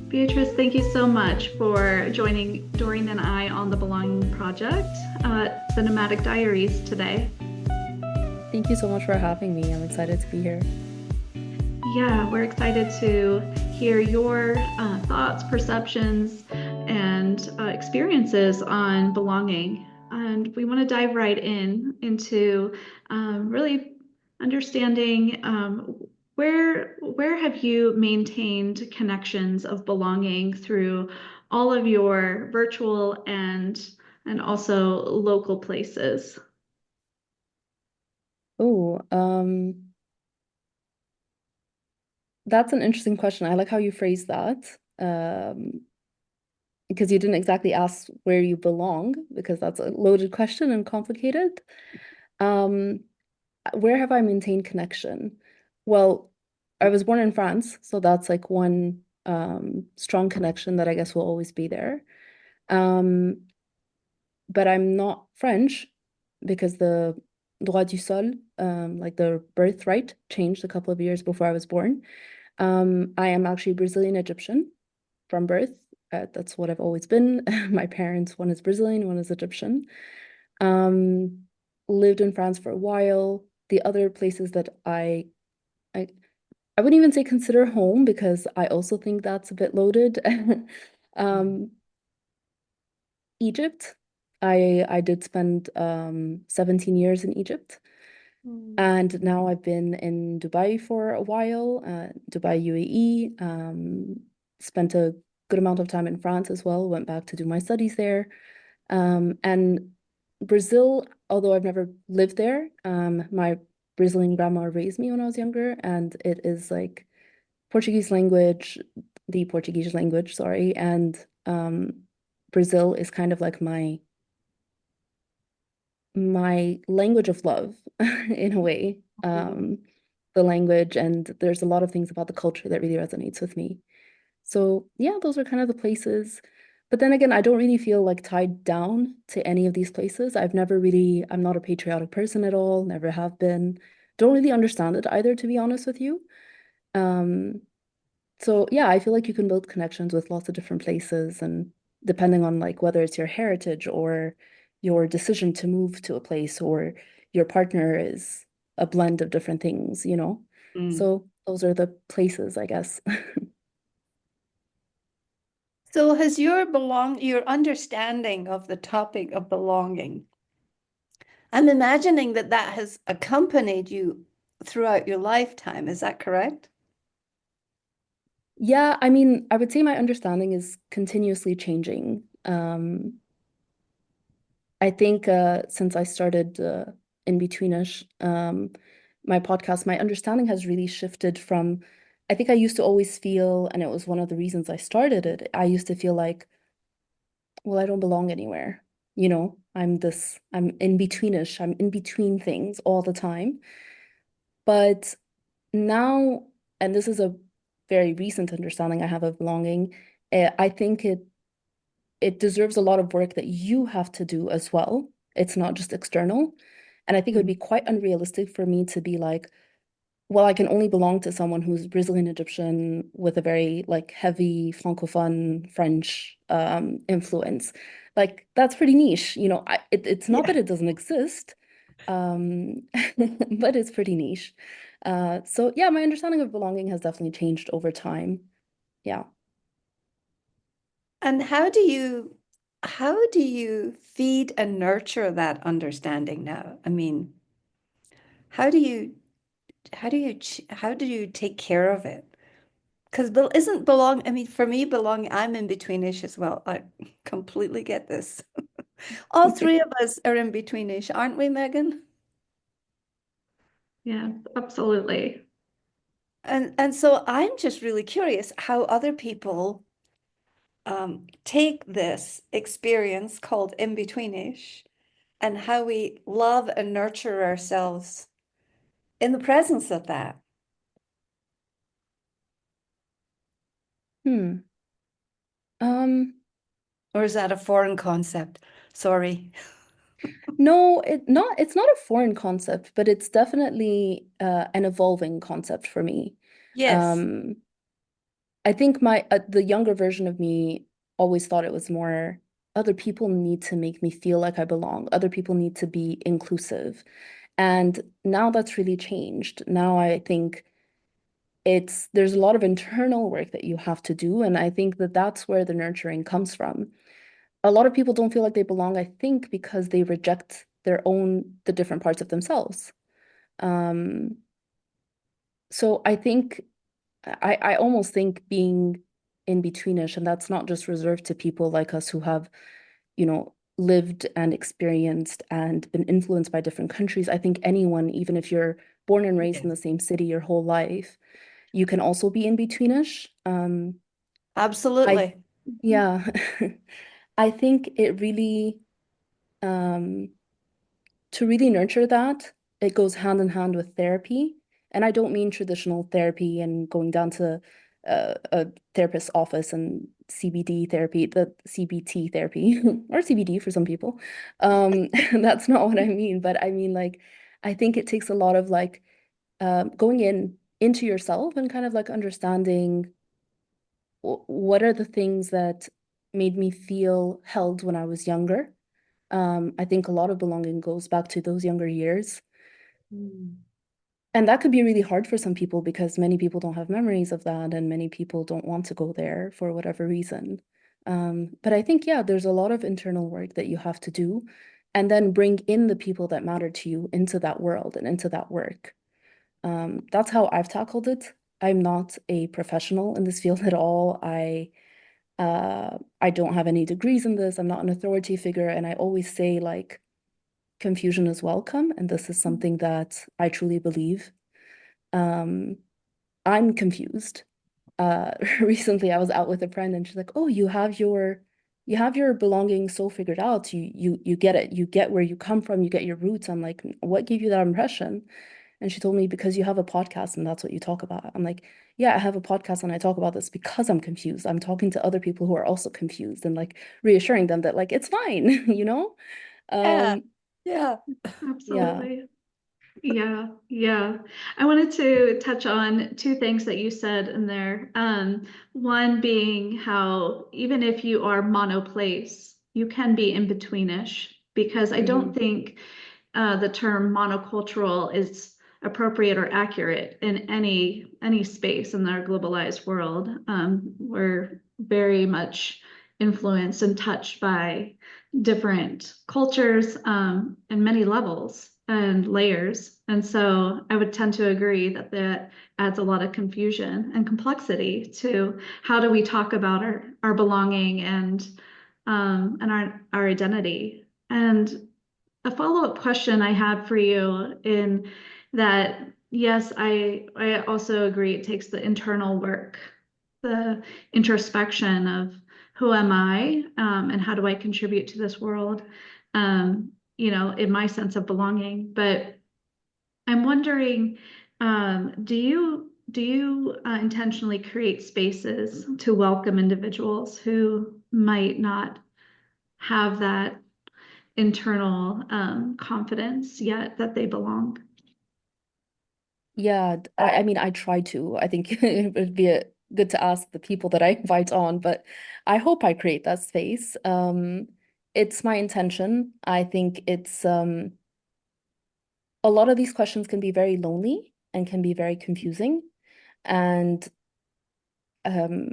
Beatrice, thank you so much for joining Doreen and I on the Belonging Project, the Nomadic Diaries today. Thank you so much for having me. I'm excited to be here. Yeah, we're excited to hear your thoughts, perceptions, and experiences on belonging. And we want to dive right into really understanding where have you maintained connections of belonging through all of your virtual and also local places. Oh, that's an interesting question. I like how you phrased that. Um, because you didn't exactly ask where you belong, because that's a loaded question and complicated. Um, where have I maintained connection? Well, I was born in France, so that's like one strong connection that I guess will always be there. Um, but I'm not French because the droit du sol, like the birthright, changed a couple of years before I was born. I am actually Brazilian Egyptian from birth. That's what I've always been. My parents, one is Brazilian, one is Egyptian. Um, lived in France for a while. The other places that I, I wouldn't even say consider home because I also think that's a bit loaded. Um, Egypt. I did spend 17 years in Egypt. Mm. And now I've been in Dubai for a while, Dubai, UAE. Spent a good amount of time in France as well. Went back to do my studies there. And Brazil, although I've never lived there, my Brazilian grandma raised me when I was younger, and it is like Portuguese language, the Portuguese language, sorry, and Brazil is kind of like my language of love in a way. The language, and there's a lot of things about the culture that really resonates with me. So yeah, those are kind of the places. But then again, I don't really feel like tied down to any of these places. I'm not a patriotic person at all, never have been. Don't really understand it either, to be honest with you. Um, so yeah, I feel like you can build connections with lots of different places and depending on like whether it's your heritage or your decision to move to a place or your partner is a blend of different things, you know? Mm. So those are the places, I guess. So has your understanding of the topic of belonging, I'm imagining that that has accompanied you throughout your lifetime. Is that correct? Yeah, I mean, I would say my understanding is continuously changing. I think since I started in betweenish my podcast, my understanding has really shifted from. I think I used to always feel, and it was one of the reasons I started it. I used to feel like, well, I don't belong anywhere. You know, I'm in betweenish. I'm in between things all the time. But now, and this is a very recent understanding I have of belonging, I think it deserves a lot of work that you have to do as well. It's not just external. And I think it would Mm. be quite unrealistic for me to be like, well, I can only belong to someone who's Brazilian Egyptian with a very like heavy Francophone French influence. Like that's pretty niche. You know, it's not Yeah. that it doesn't exist, um, but it's pretty niche. So yeah, my understanding of belonging has definitely changed over time. Yeah. And how do you feed and nurture that understanding now? I mean, how do you how do you take care of it? Because isn't belong, I mean, for me, belong, I'm in betweenish as well. I completely get this. All three of us are in betweenish, aren't we, Megan? Yeah, absolutely. And so I'm just really curious how other people take this experience called in-betweenish and how we love and nurture ourselves in the presence of that. Hmm. Um, Or is that a foreign concept? Sorry. no, it's not a foreign concept, but it's definitely an evolving concept for me. Yes. Um, I think the younger version of me always thought it was more other people need to make me feel like I belong. Other people need to be inclusive. And now that's really changed. Now I think there's a lot of internal work that you have to do, and I think that that's where the nurturing comes from. A lot of people don't feel like they belong, I think, because they reject the different parts of themselves. Um, so I think I almost think being in betweenish, and that's not just reserved to people like us who have, lived and experienced and been influenced by different countries. I think anyone, even if you're born and raised in Yes. the same city your whole life, you can also be in betweenish. I, Absolutely. yeah, I think it really, um, to really nurture that, it goes hand in hand with therapy. And I don't mean traditional therapy and going down to a therapist's office and CBD therapy, the CBT therapy, or CBD for some people. That's not what I mean, but I mean, like, I think it takes a lot of like going into yourself and kind of like understanding what are the things that made me feel held when I was younger. I think a lot of belonging goes back to those younger years. Mm. And that could be really hard for some people because many people don't have memories of that and many people don't want to go there for whatever reason. But I think, yeah, there's a lot of internal work that you have to do and then bring in the people that matter to you into that world and into that work. That's how I've tackled it. I'm not a professional in this field at all. I don't have any degrees in this. I'm not an authority figure, and I always say like confusion is welcome, and this is something that I truly believe. Um, I'm confused. Recently I was out with a friend and she's like, "Oh, you have your belongings so figured out. You get it. You get where you come from. You get your roots." I'm like, "What gave you that impression?" And she told me, "Because you have a podcast and that's what you talk about." I'm like, "Yeah, I have a podcast and I talk about this because I'm confused. I'm talking to other people who are also confused and like reassuring them that like it's fine, you know?" Yeah. Um, Yeah. yeah. Absolutely. Yeah, yeah. I wanted to touch on two things that you said in there. One being how even if you are monoplace, you can be in betweenish because I don't Hmm. think the term monocultural is appropriate or accurate in any space in our globalized world. We're very much influenced and touched by different cultures and many levels and layers. And so I would tend to agree that that adds a lot of confusion and complexity to how do we talk about our belonging and our identity. And a follow-up question I had for you in that, yes, I also agree it takes the internal work, the introspection of who am I, and how do I contribute to this world, in my sense of belonging. But I'm wondering, do you intentionally create spaces to welcome individuals who might not have that internal confidence yet that they belong? Yeah, I mean, I try to. I think it would be good to ask the people that I invite on, but I hope I create that space. It's my intention. I think it's a lot of these questions can be very lonely and can be very confusing. And um,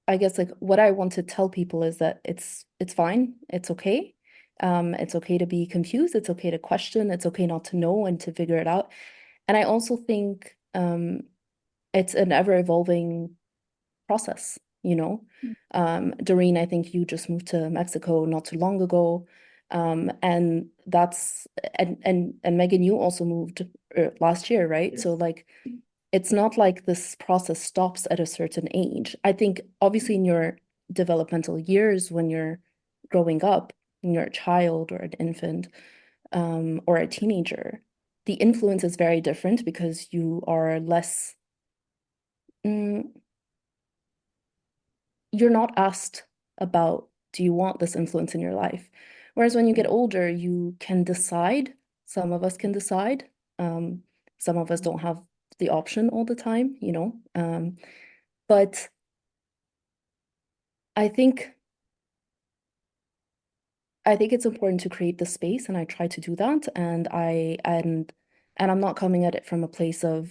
I guess like what I want to tell people is that it's fine. It's okay. It's okay to be confused. It's okay to question. It's okay not to know and to figure it out. And I also think it's an ever-evolving process, you know. Doreen, I think you just moved to Mexico not too long ago. And that's and Megan, you also moved last year, right? So Yes. like it's not like this process stops at a certain age. I think obviously in your developmental years when you're growing up, when you're a child or an infant, or a teenager, the influence is very different because you are less, mm, you're not asked about, do you want this influence in your life? Whereas when you get older, you can decide. Some of us can decide. Um, some of us don't have the option all the time, you know. But I think it's important to create the space, and I try to do that. And I'm not coming at it from a place of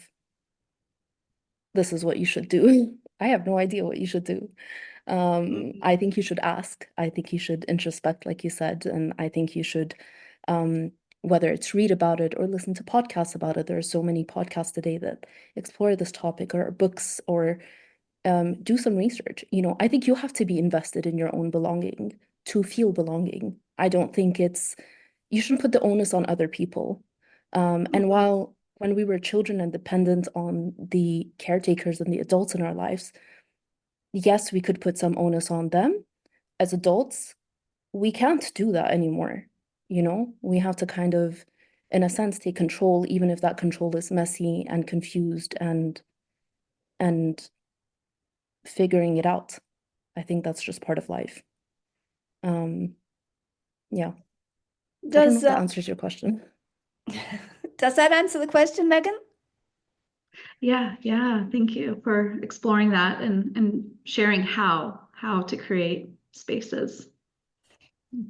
this is what you should do. I have no idea what you should do. I think you should ask. I think you should introspect, like you said, and I think you should, whether it's read about it or listen to podcasts about it. There are so many podcasts today that explore this topic, or books, or do some research. I think you have to be invested in your own belonging to feel belonging. I don't think you shouldn't put the onus on other people. And while when we were children and dependent on the caretakers and the adults in our lives, yes, we could put some onus on them. As adults, we can't do that anymore. We have to kind of, in a sense, take control, even if that control is messy and confused and figuring it out. I think that's just part of life. Yeah. I don't know Does if that answers your question. does that answer the question, Megan? Yeah, thank you for exploring that and sharing how to create spaces.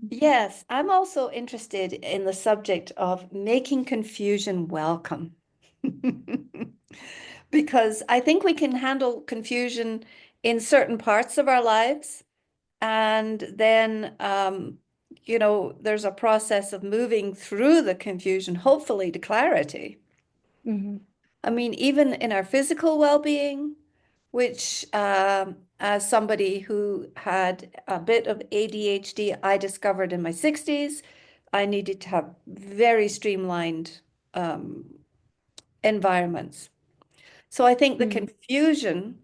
Yes, I'm also interested in the subject of making confusion welcome. Because I think we can handle confusion in certain parts of our lives. And then, there's a process of moving through the confusion, hopefully to clarity. Mm-hmm. I mean, even in our physical well-being, which as somebody who had a bit of ADHD, I discovered in my 60s, I needed to have very streamlined environments. So I think the confusion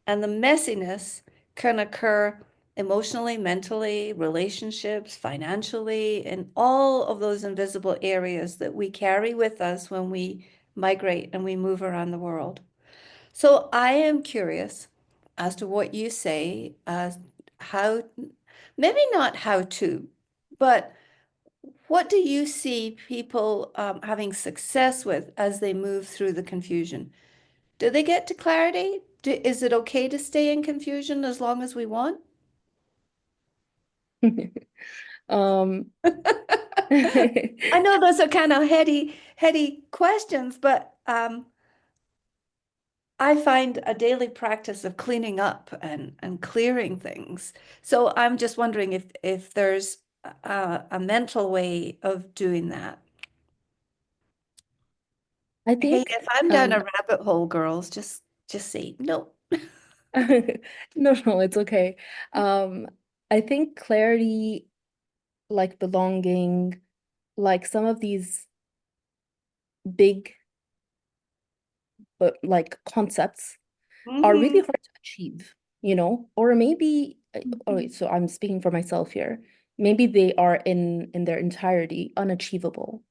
and the messiness can occur emotionally, mentally, relationships, financially, in all of those invisible areas that we carry with us when we migrate and we move around the world. So I am curious as to what you say as how, maybe not how to, but what do you see people having success with as they move through the confusion? Do they get to clarity? Is it okay to stay in confusion as long as we want? Um, I know those are kind of heady questions, but I find a daily practice of cleaning up and clearing things. So I'm just wondering if there's a mental way of doing that. I Hey, think if I'm down a rabbit hole, girls, just say no. no, it's okay. I think clarity, like belonging, like some of these big but like concepts are really Mhm. hard to achieve, or maybe oh, so I'm speaking for myself here. Maybe they are in their entirety unachievable.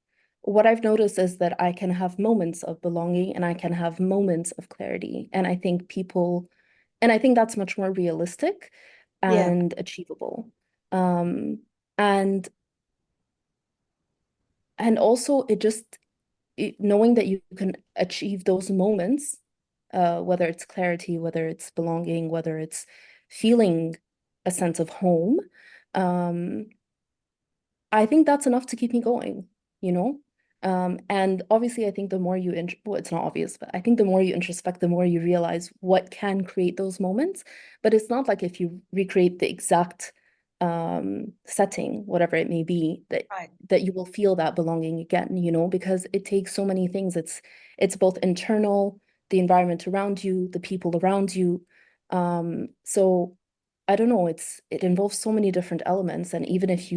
What I've noticed is that I can have moments of belonging and I can have moments of clarity. And I think that's much more realistic Yeah. and achievable. Um, and and also knowing that you can achieve those moments, whether it's clarity, whether it's belonging, whether it's feeling a sense of home, um, I think that's enough to keep me going, you know? And obviously, I think the more well, it's not obvious, but I think the more you introspect, the more you realize what can create those moments. But it's not like if you recreate the exact setting, whatever it may be, Right. that you will feel that belonging again, because it takes so many things. It's both internal, the environment around you, the people around you. So I don't know, it involves so many different elements, and even if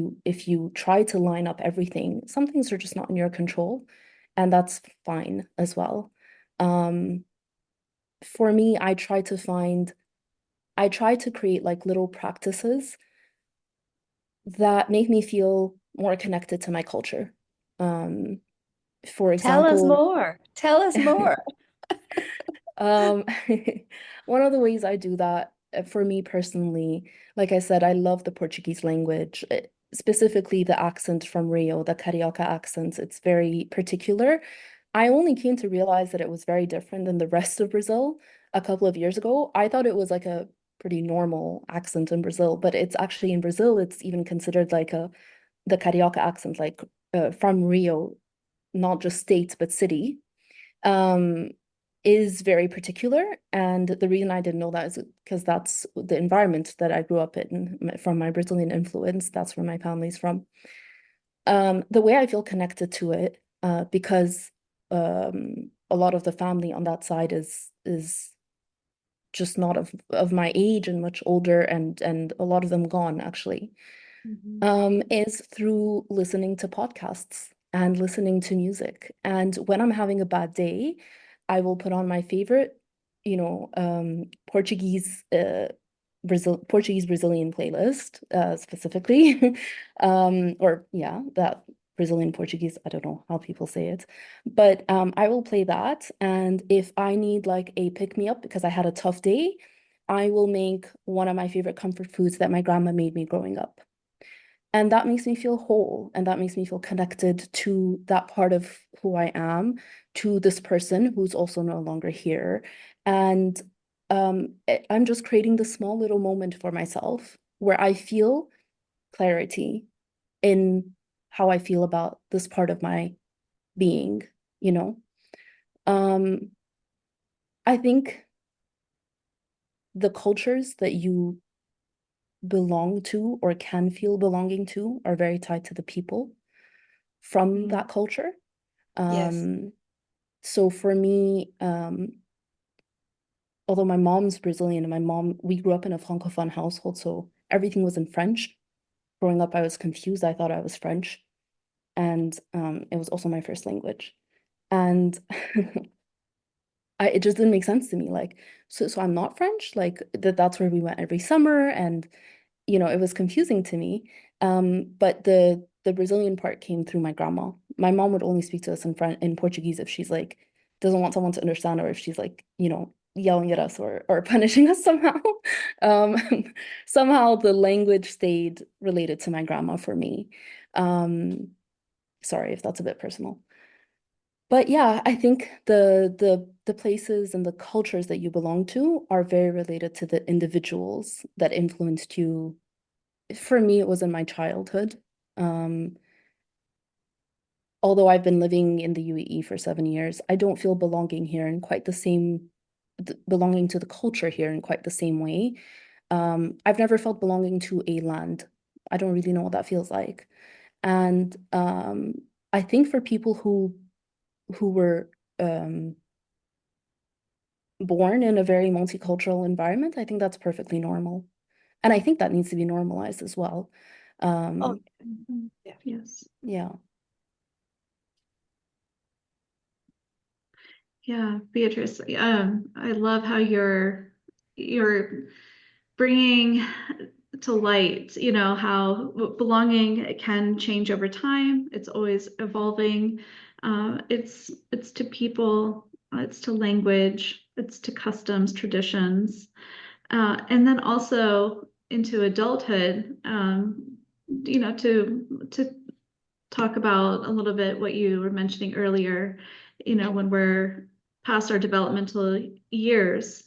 you try to line up everything, some things are just not in your control, and that's fine as well. Um, for me, I try to create like little practices that make me feel more connected to my culture. Um, for Tell us example, more. Tell us more. Um, one of the ways I do that, for me personally, like I said, I love the Portuguese language, specifically the accent from Rio, the Carioca accent. It's very particular. I only came to realize that it was very different than the rest of Brazil a couple of years ago, I thought it was like a pretty normal accent in Brazil, but it's actually in Brazil, it's even considered like the Carioca accent, like from Rio, not just state, but city, um, is very particular. And the reason I didn't know that is because that's the environment that I grew up in, from my Brazilian influence. That's where my family's from. The way I feel connected to it, because a lot of the family on that side is just not of my age and much older, and a lot of them gone actually, is through listening to podcasts and listening to music. And when I'm having a bad day, I will put on my favorite, Portuguese Brazilian playlist, specifically. Or yeah, that Brazilian Portuguese, I don't know how people say it. But I will play that. And if I need like a pick-me-up because I had a tough day, I will make one of my favorite comfort foods that my grandma made me growing up. And that makes me feel whole, and that makes me feel connected to that part of who I am, to this person who's also no longer here. And I'm just creating this small little moment for myself where I feel clarity in how I feel about this part of my being, you know? Um, I think the cultures that you belong to or can feel belonging to are very tied to the people from that culture. Yes. So for me, although my mom's Brazilian and we grew up in a Francophone household, so everything was in French. Growing up, I was confused. I thought I was French. And it was also my first language. And it just didn't make sense to me. Like, so I'm not French. Like that's where we went every summer, and it was confusing to me. But the Brazilian part came through my grandma. My mom would only speak to us in Portuguese if she's like doesn't want someone to understand, or if she's like, yelling at us or punishing us somehow. Um, Somehow the language stayed related to my grandma for me. Sorry if that's a bit personal. But yeah, I think the places and the cultures that you belong to are very related to the individuals that influenced you. For me, it was in my childhood. Um, Although I've been living in the UAE for 7 years, I don't feel belonging here in quite the same, belonging to the culture here in quite the same way. I've never felt belonging to a land. I don't really know what that feels like. And I think for people who were born in a very multicultural environment, I think that's perfectly normal. And I think that needs to be normalized as well. Oh, Yeah. Yes. Yeah. Yeah, Beatrice, I love how you're bringing to light, how belonging can change over time. It's always evolving. It's to people, it's to language, it's to customs, traditions, and then also into adulthood. To talk about a little bit what you were mentioning earlier, when we're past our developmental years,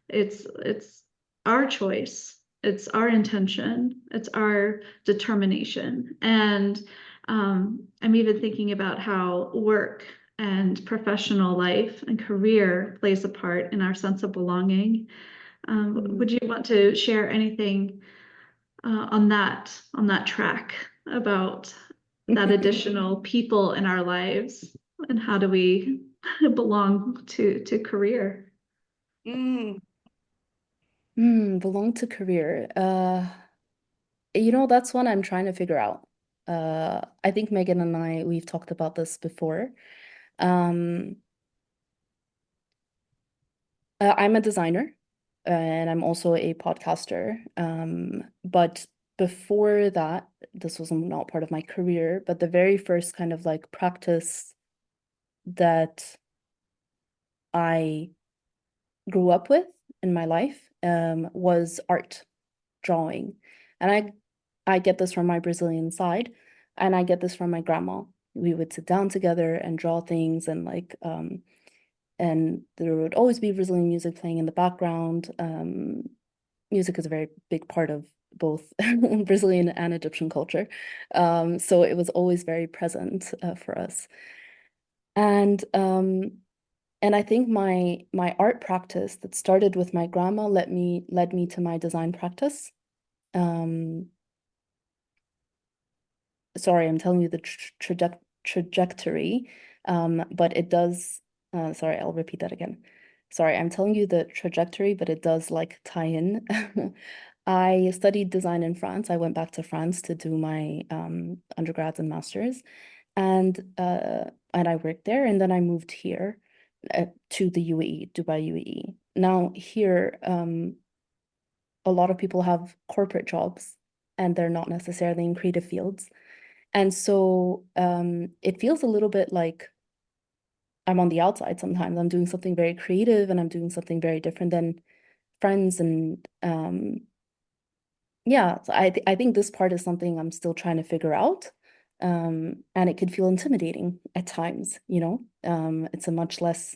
it's our choice, it's our intention, it's our determination. And I'm even thinking about how work and professional life and career plays a part in our sense of belonging. Would you want to share anything on that track about that additional people in our lives, and how do we belong to career? Mm. Belong to career. That's one I'm trying to figure out. I think Megan and we've talked about this before. Um, I'm a designer, and I'm also a podcaster. But before that, this was not part of my career, but the very first kind of like practice that I grew up with in my life was art, drawing. And I get this from my Brazilian side, and I get this from my grandma. We would sit down together and draw things, and like and there would always be Brazilian music playing in the background. Music is a very big part of both Brazilian and Egyptian culture. So it was always very present for us. And I think my art practice that started with my grandma led me to my design practice. Sorry, I'm telling you the trajectory, but it does. Sorry, I'll repeat that again. Sorry, I'm telling you the trajectory, but it does like tie in. I studied design in France. I went back to France to do my undergrads and masters, and I worked there, and then I moved here to the UAE, Dubai, UAE. Now here, a lot of people have corporate jobs, and they're not necessarily in creative fields. And so it feels a little bit like I'm on the outside sometimes. I'm doing something very creative and I'm doing something very different than friends. And yeah, so I think this part is something I'm still trying to figure out. And it could feel intimidating at times, you know. It's a much less,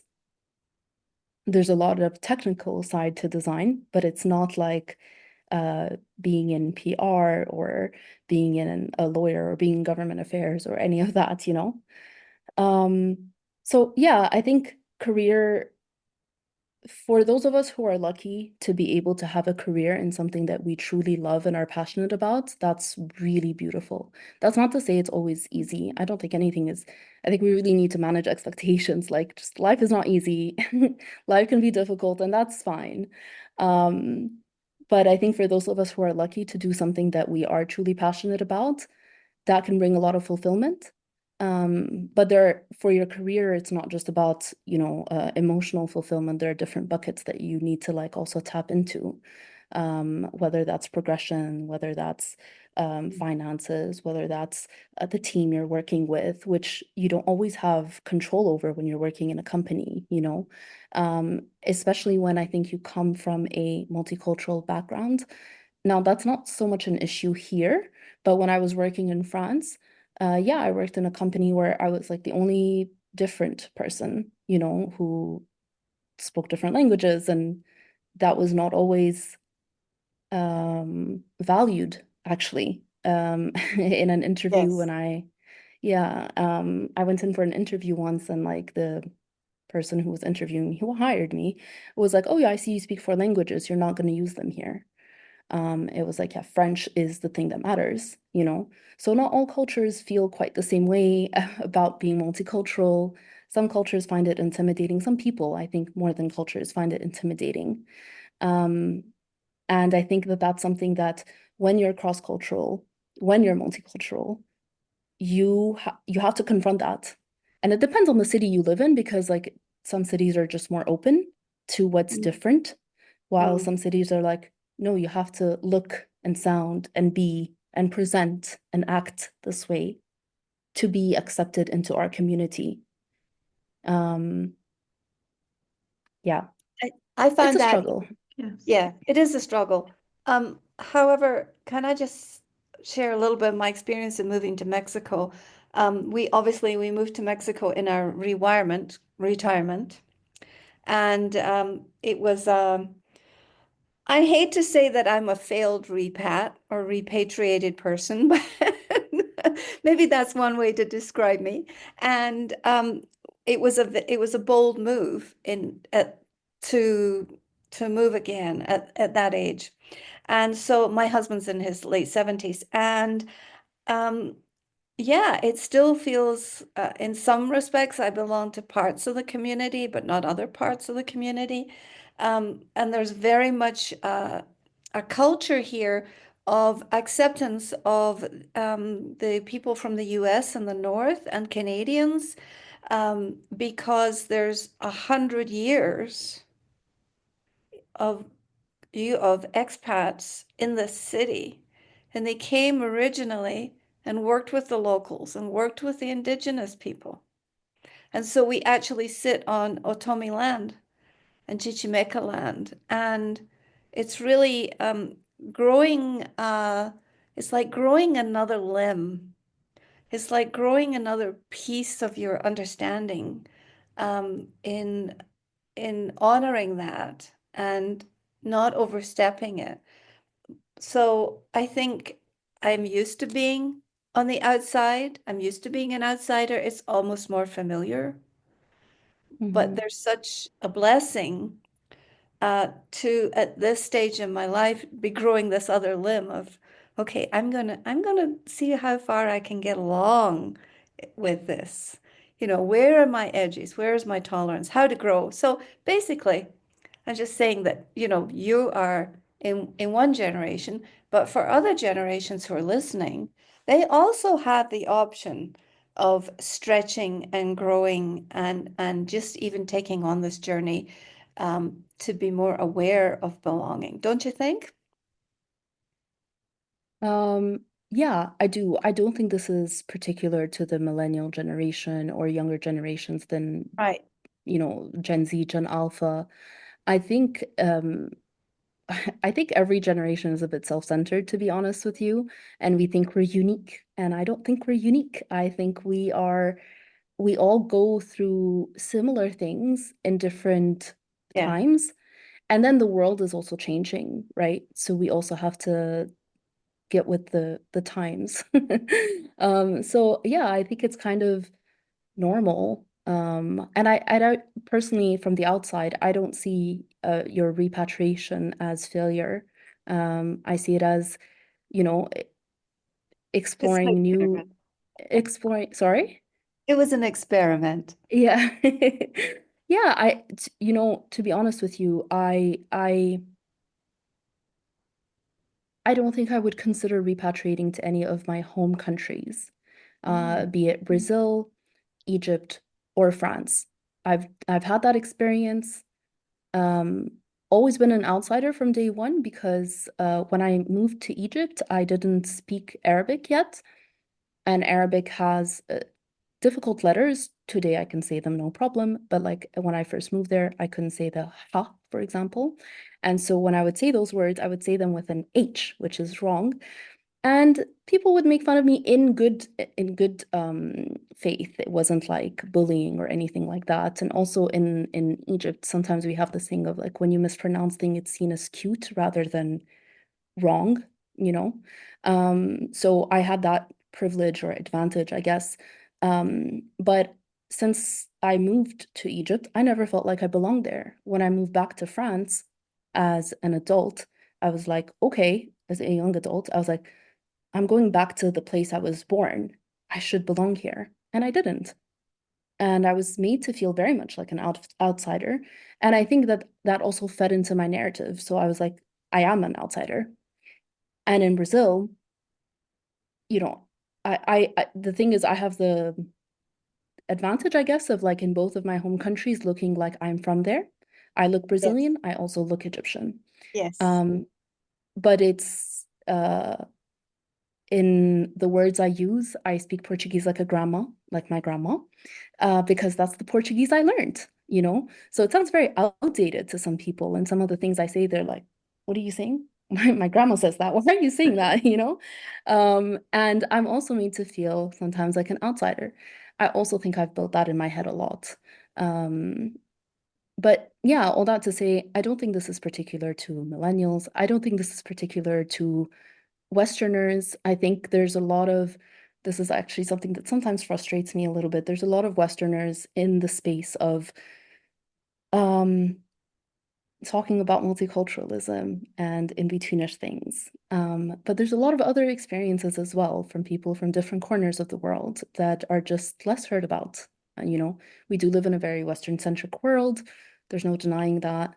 there's a lot of technical side to design, but it's not like being in PR or being in a lawyer or being in government affairs or any of that, you know. So yeah, I think career, for those of us who are lucky to be able to have a career in something that we truly love and are passionate about, that's really beautiful. That's not to say it's always easy. I don't think anything is. I think we really need to manage expectations. Like, just life is not easy. Life can be difficult, and that's fine. But I think for those of us who are lucky to do something that we are truly passionate about, that can bring a lot of fulfillment. But for your career, it's not just about, you know, emotional fulfillment. There are different buckets that you need to like also tap into, whether that's progression, whether that's finances, whether that's the team you're working with, which you don't always have control over when you're working in a company, you know, especially when I think you come from a multicultural background. Now, that's not so much an issue here, but when I was working in France, yeah, I worked in a company where I was like the only different person, you know, who spoke different languages, and that was not always valued actually. In an interview Yes. when I went in for an interview once, and like the person who was interviewing me, who hired me, was like, "Oh yeah, I see you speak 4 languages. You're not going to use them here." It was like, yeah, French is the thing that matters, you know? So not all cultures feel quite the same way about being multicultural. Some cultures find it intimidating. Some people, I think, more than cultures, find it intimidating. Um, and I think that that's something that when you're cross-cultural, when you're multicultural, you have to confront that. And it depends on the city you live in, because like some cities are just more open to what's Mm. different, while Mm. some cities are like, no, you have to look and sound and be and present and act this way to be accepted into our community. Um, yeah, I it's find a that, struggle. Yes. yeah, it is a struggle. However, can I just share a little bit of my experience in moving to Mexico? We moved to Mexico in our retirement, and it was I hate to say that I'm a failed repat or repatriated person, but maybe that's one way to describe me. And it was a bold move to to move again at that age. And so my husband's in his late 70s, and um, yeah, it still feels, in some respects, I belong to parts of the community, but not other parts of the community. And there's very much a culture here of acceptance of the people from the US and the North and Canadians, because there's 100 years of of expats in the city, and they came originally and worked with the locals and worked with the indigenous people. And so we actually sit on Otomi land and Chichimeca land, and it's really growing. It's like growing another limb. It's like growing another piece of your understanding in in honoring that and not overstepping it. So I think I'm used to being on the outside. I'm used to being an outsider. It's almost more familiar. But Mhm. there's such a blessing to at this stage in my life be growing this other limb of, okay, I'm gonna see how far I can get along with this. Where are my edges? Where is my tolerance? How to grow? So basically, I'm just saying that, you are in one generation, but for other generations who are listening, they also have the option of stretching and growing and just even taking on this journey to be more aware of belonging, don't you think? Um, yeah, I do. I don't think this is particular to the millennial generation or younger generations than, Right. Gen Z, Gen Alpha. I think I think every generation is a bit self-centered, to be honest with you, and we think we're unique, and I don't think we're unique. I think we all go through similar things in different Yeah. times, and then the world is also changing, right? So we also have to get with the times. So yeah, I think it's kind of normal. And I don't personally, from the outside, I don't see your repatriation as failure. I see it as, you know, e- It's an exploring new, experiment. exploring, sorry? It was an experiment. Yeah. Yeah, to be honest with you, I don't think I would consider repatriating to any of my home countries, Mm. be it Brazil, Egypt, or France. I've had that experience. Um, Always been an outsider from day one because when I moved to Egypt, I didn't speak Arabic yet, and Arabic has difficult letters. Today I can say them no problem, but like when I first moved there, I couldn't say the ha, for example. And so when I would say those words, I would say them with an H, which is wrong. And people would make fun of me in good faith. It wasn't like bullying or anything like that. And also in Egypt, sometimes we have this thing of like when you mispronounce things, it's seen as cute rather than wrong, you know? So I had that privilege or advantage, I guess. But since I moved to Egypt, I never felt like I belonged there. When I moved back to France as an adult, I was like, okay, as a young adult, I was like, I'm going back to the place I was born. I should belong here. And I didn't. And I was made to feel very much like an outsider. And I think that that also fed into my narrative. So I was like, I am an outsider. And in Brazil, you know, the thing is, I have the advantage, I guess, of like in both of my home countries looking like I'm from there. I look Yes. Brazilian. I also look Egyptian. Yes. Um, but it's in the words I use, I speak Portuguese like a grandma, like my grandma, because that's the Portuguese I learned, you know? So it sounds very outdated to some people. And some of the things I say, they're like, what are you saying? My grandma says that. Why are you saying that? You know? And I'm also made to feel sometimes like an outsider. I also think I've built that in my head a lot. Um, but yeah, all that to say, I don't think this is particular to millennials. I don't think this is particular to Westerners. I think there's a lot of, this is actually something that sometimes frustrates me a little bit. There's a lot of Westerners in the space of um, talking about multiculturalism and in-betweenish things. But there's a lot of other experiences as well from people from different corners of the world that are just less heard about. We do live in a very Western-centric world. There's no denying that.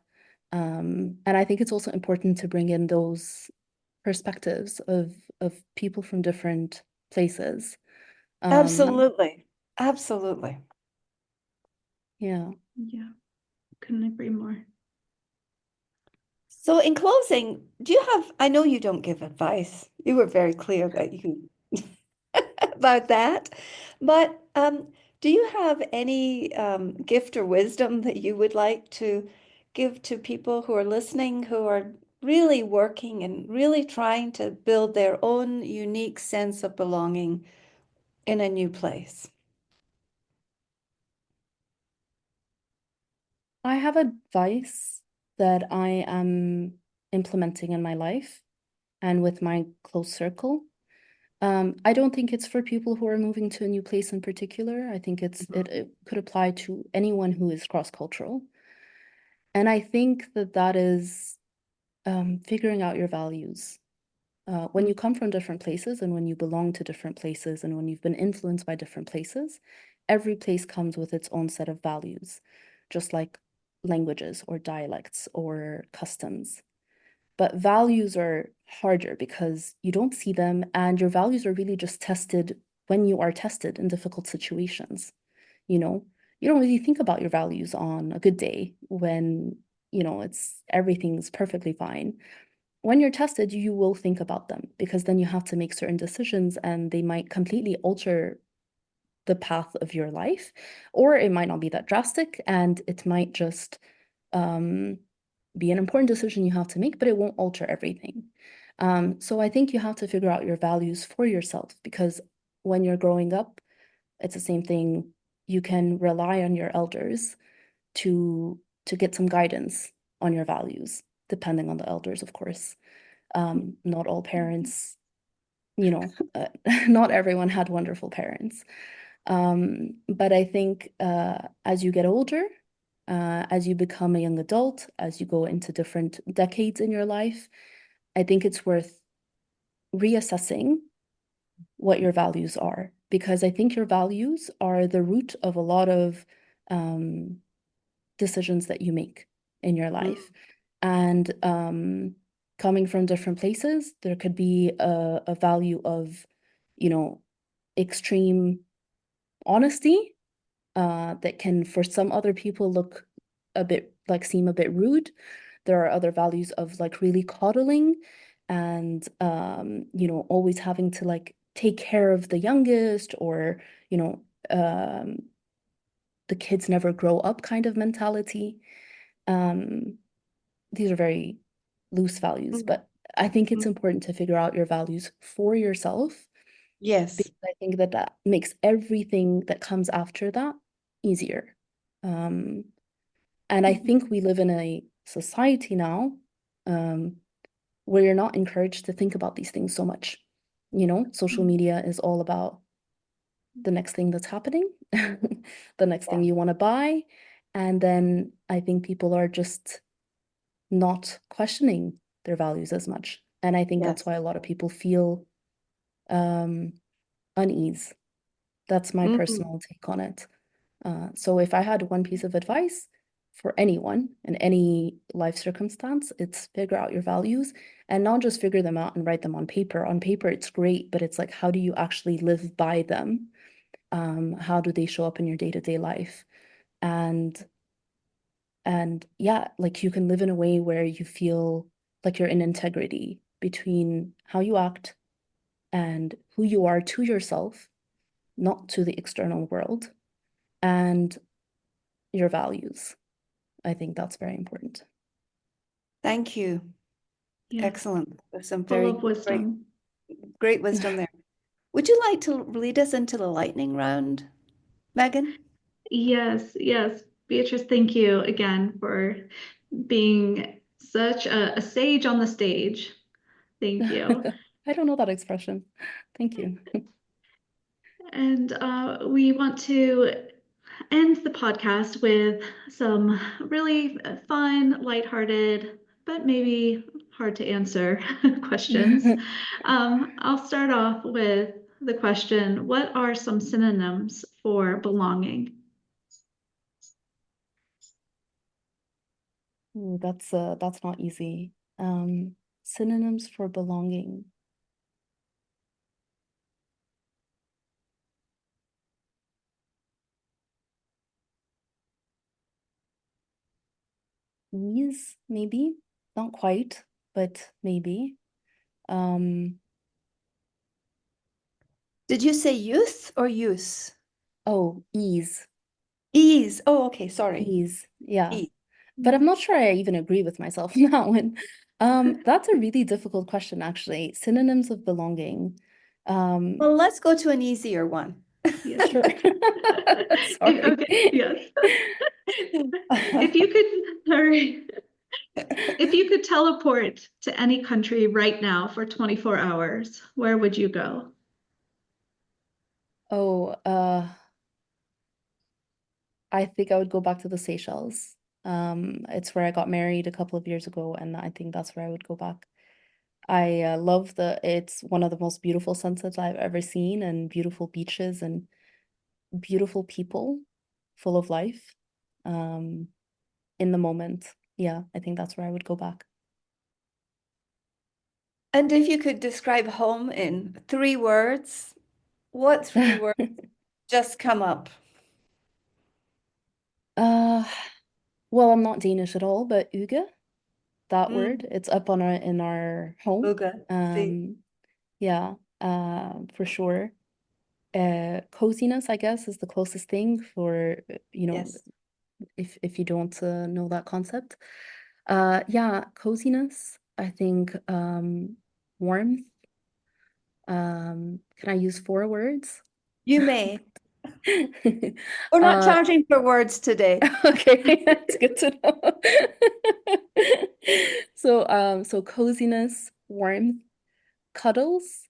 And I think it's also important to bring in those perspectives of people from different places. Um, Absolutely. Absolutely. yeah. Yeah, couldn't agree more. So in closing, I know you don't give advice. You were very clear that you about that. But do you have any gift or wisdom that you would like to give to people who are listening, who are really working and really trying to build their own unique sense of belonging in a new place? I have advice that I am implementing in my life and with my close circle. I don't think it's for people who are moving to a new place in particular. I think it could apply to anyone who is cross-cultural. And I think that is figuring out your values. When you come from different places and when you belong to different places and when you've been influenced by different places, every place comes with its own set of values, just like languages or dialects or customs. But values are harder because you don't see them, and your values are really just tested when you are tested in difficult situations. You know, you don't really think about your values on a good day when, everything's perfectly fine. When you're tested, you will think about them because then you have to make certain decisions and they might completely alter the path of your life, or it might not be that drastic and it might just be an important decision you have to make, but it won't alter everything. So I think you have to figure out your values for yourself because when you're growing up, it's the same thing. You can rely on your elders to get some guidance on your values, depending on the elders, of course. Not all parents, not everyone had wonderful parents. But I think as you get older, as you become a young adult, as you go into different decades in your life, I think it's worth reassessing what your values are, because I think your values are the root of a lot of decisions that you make in your life. And coming from different places, there could be a value of, extreme honesty that can, for some other people, look seem a bit rude. There are other values of like really coddling and, always having to like take care of the youngest or, the kids never grow up kind of mentality. These are very loose values, but I think it's important to figure out your values for yourself Yes. because I think that makes everything that comes after that easier. And I think we live in a society now where you're not encouraged to think about these things so much. Social media is all about the next thing that's happening, the next thing you want to buy. And then I think people are just not questioning their values as much. And I think that's Yes. why a lot of people feel unease. That's my personal take on it. So if I had one piece of advice for anyone in any life circumstance, it's figure out your values and not just figure them out and write them on paper. On paper, it's great, but it's like, how do you actually live by them? How do they show up in your day-to-day life? And yeah, like you can live in a way where you feel like you're in integrity between how you act and who you are to yourself, not to the external world, and your values. I think that's very important. Thank you. Yes, Excellent. There's some full very of wisdom. great wisdom there. Would you like to lead us into the lightning round, Megan? Yes, yes. Beatrice, thank you again for being such a sage on the stage. Thank you. I don't know that expression. Thank you. And we want to end the podcast with some really fun, lighthearted, but maybe hard to answer questions. I'll start off with the question, what are some synonyms for belonging? Ooh, that's not easy. Synonyms for belonging. Ease, maybe. Not quite, but maybe. Um, Did you say youth or use? oh, ease. Ease. Oh, okay. Sorry. Ease. Yeah. Ease. But I'm not sure I even agree with myself on that one. That's a really difficult question, actually. Synonyms of belonging. Well, let's go to an easier one. Yes. Sure. Sorry. Okay, yes. If you could, sorry. If you could teleport to any country right now for 24 hours, where would you go? Oh, I think I would go back to the Seychelles. It's where I got married a couple of years ago, and I think that's where I would go back. I love it's one of the most beautiful sunsets I've ever seen, and beautiful beaches and beautiful people, full of life, in the moment. Yeah, I think that's where I would go back. And if you could describe home in 3 words, what 3 words just come up? Uh, well, I'm not Danish at all, but uge, that word, Mm, it's up on in our home. Uga, see, Yeah, for sure. Coziness, I guess, is the closest thing for, yes. if you don't know that concept. Yeah, coziness, I think, warmth. Can I use 4 words? You may. We're not Uh, charging for words today. okay, that's good to know. So coziness, warmth, cuddles,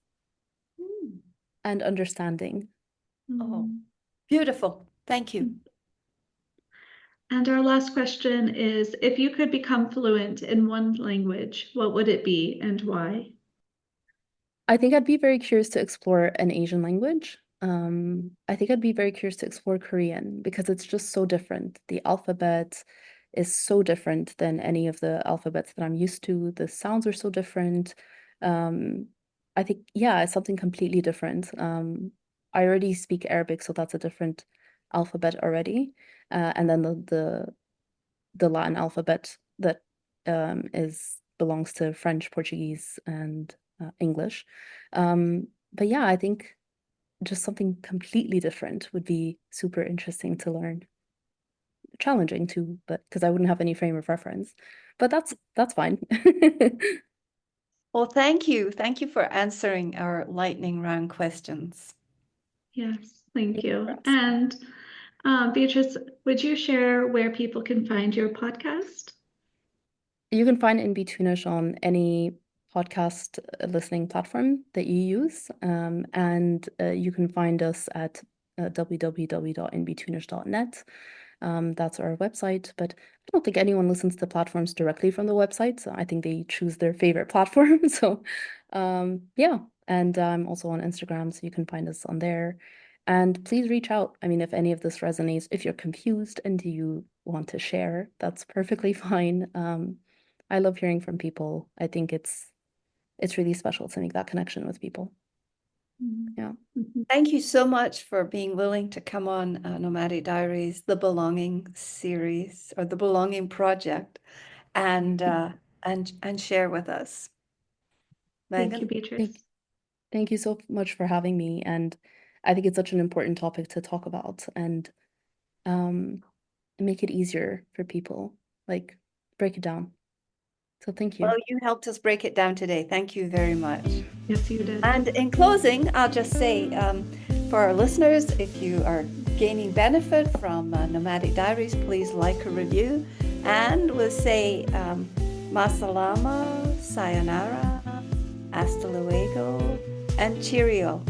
Mm. and understanding. Oh, Mm. beautiful. Thank you. And our last question is, if you could become fluent in one language, what would it be and why? I think I'd be very curious to explore an Asian language. I think I'd be very curious to explore Korean because it's just so different. The alphabet is so different than any of the alphabets that I'm used to. The sounds are so different. Um, I think, yeah, it's something completely different. I already speak Arabic, so that's a different alphabet already. And then the Latin alphabet that is belongs to French, Portuguese, and English. But yeah, I think just something completely different would be super interesting to learn. Challenging too, but because I wouldn't have any frame of reference. But that's fine. Well, thank you. Thank you for answering our lightning round questions. Yes, thank Thank you for you. asking. And Beatrice, would you share where people can find your podcast? You can find In-Betweenish on any podcast listening platform that you use. And you can find us at www.inbetweenish.net. That's our website, but I don't think anyone listens to platforms directly from the website. So I think they choose their favorite platform. So yeah, and I'm also on Instagram, so you can find us on there. And please reach out. I mean, if any of this resonates, if you're confused and you want to share, that's perfectly fine. I love hearing from people. I think it's really special to make that connection with people. Yeah. Mhm. Thank you so much for being willing to come on Nomadic Diaries, the Belonging series or the Belonging Project, and share with us. Thank you, Megan? Beatrice. Thank you so much for having me. And I think it's such an important topic to talk about and make it easier for people, like break it down. So thank you. Well, you helped us break it down today. Thank you very much. Yes, you did. And in closing, I'll just say for our listeners, if you are gaining benefit from Nomadic Diaries, please like a review. And we'll say masalama, sayonara, hasta luego, and cheerio.